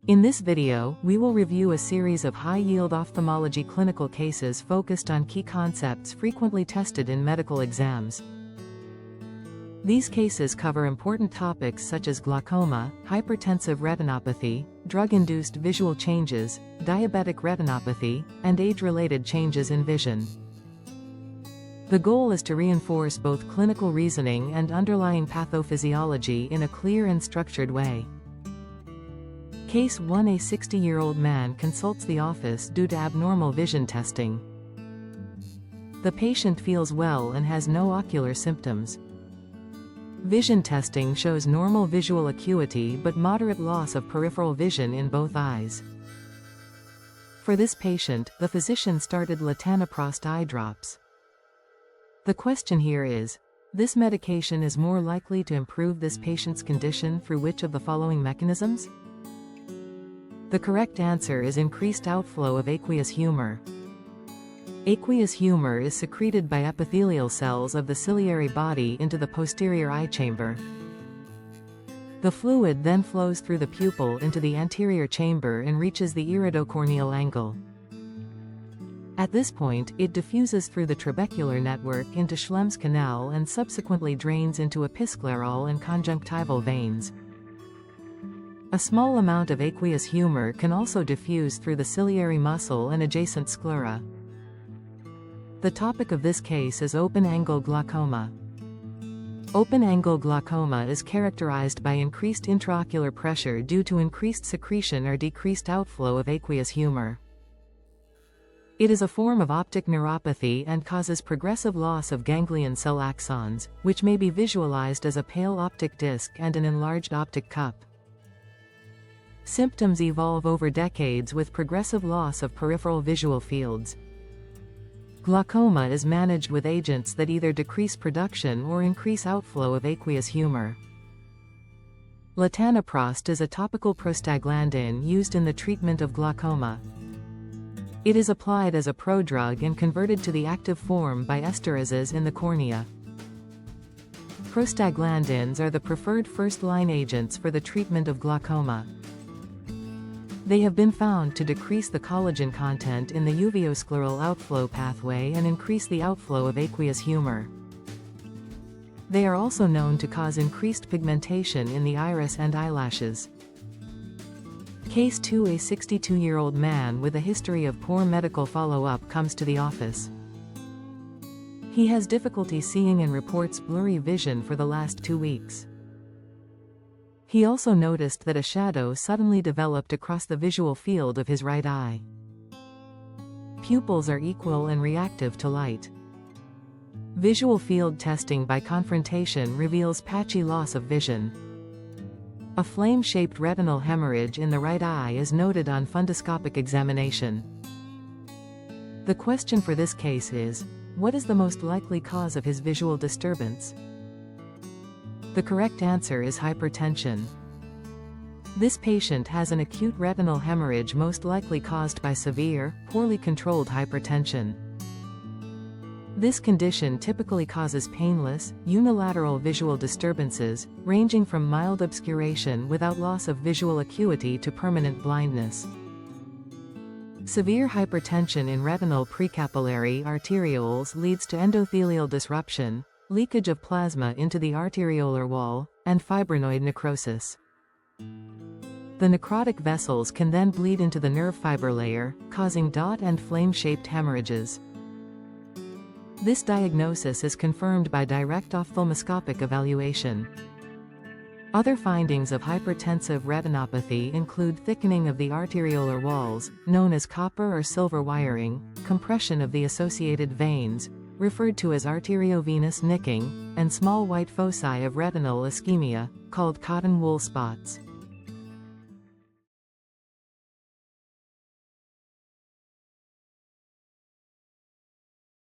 In this video, we will review a series of high-yield ophthalmology clinical cases focused on key concepts frequently tested in medical exams. These cases cover important topics such as glaucoma, hypertensive retinopathy, drug-induced visual changes, diabetic retinopathy, and age-related changes in vision. The goal is to reinforce both clinical reasoning and underlying pathophysiology in a clear and structured way. Case 1: A 60-year-old man consults the office due to abnormal vision testing. The patient feels well and has no ocular symptoms. Vision testing shows normal visual acuity but moderate loss of peripheral vision in both eyes. For this patient, the physician started latanoprost eye drops. The question here is, this medication is more likely to improve this patient's condition through which of the following mechanisms? The correct answer is increased outflow of aqueous humor. Aqueous humor is secreted by epithelial cells of the ciliary body into the posterior eye chamber. The fluid then flows through the pupil into the anterior chamber and reaches the iridocorneal angle. At this point, it diffuses through the trabecular network into Schlemm's canal and subsequently drains into episcleral and conjunctival veins. A small amount of aqueous humor can also diffuse through the ciliary muscle and adjacent sclera. The topic of this case is open-angle glaucoma. Open-angle glaucoma is characterized by increased intraocular pressure due to increased secretion or decreased outflow of aqueous humor. It is a form of optic neuropathy and causes progressive loss of ganglion cell axons, which may be visualized as a pale optic disc and an enlarged optic cup. Symptoms evolve over decades with progressive loss of peripheral visual fields. Glaucoma is managed with agents that either decrease production or increase outflow of aqueous humor. Latanoprost is a topical prostaglandin used in the treatment of glaucoma. It is applied as a prodrug and converted to the active form by esterases in the cornea. Prostaglandins are the preferred first-line agents for the treatment of glaucoma. They have been found to decrease the collagen content in the uveoscleral outflow pathway and increase the outflow of aqueous humor. They are also known to cause increased pigmentation in the iris and eyelashes. Case 2: A 62-year-old man with a history of poor medical follow-up comes to the office. He has difficulty seeing and reports blurry vision for the last 2 weeks. He also noticed that a shadow suddenly developed across the visual field of his right eye. Pupils are equal and reactive to light. Visual field testing by confrontation reveals patchy loss of vision. A flame-shaped retinal hemorrhage in the right eye is noted on fundoscopic examination. The question for this case is, what is the most likely cause of his visual disturbance? The correct answer is hypertension. This patient has an acute retinal hemorrhage most likely caused by severe, poorly controlled hypertension. This condition typically causes painless, unilateral visual disturbances, ranging from mild obscuration without loss of visual acuity to permanent blindness. Severe hypertension in retinal precapillary arterioles leads to endothelial disruption, leakage of plasma into the arteriolar wall, and fibrinoid necrosis. The necrotic vessels can then bleed into the nerve fiber layer, causing dot and flame-shaped hemorrhages. This diagnosis is confirmed by direct ophthalmoscopic evaluation. Other findings of hypertensive retinopathy include thickening of the arteriolar walls, known as copper or silver wiring, compression of the associated veins, referred to as arteriovenous nicking, and small white foci of retinal ischemia, called cotton wool spots.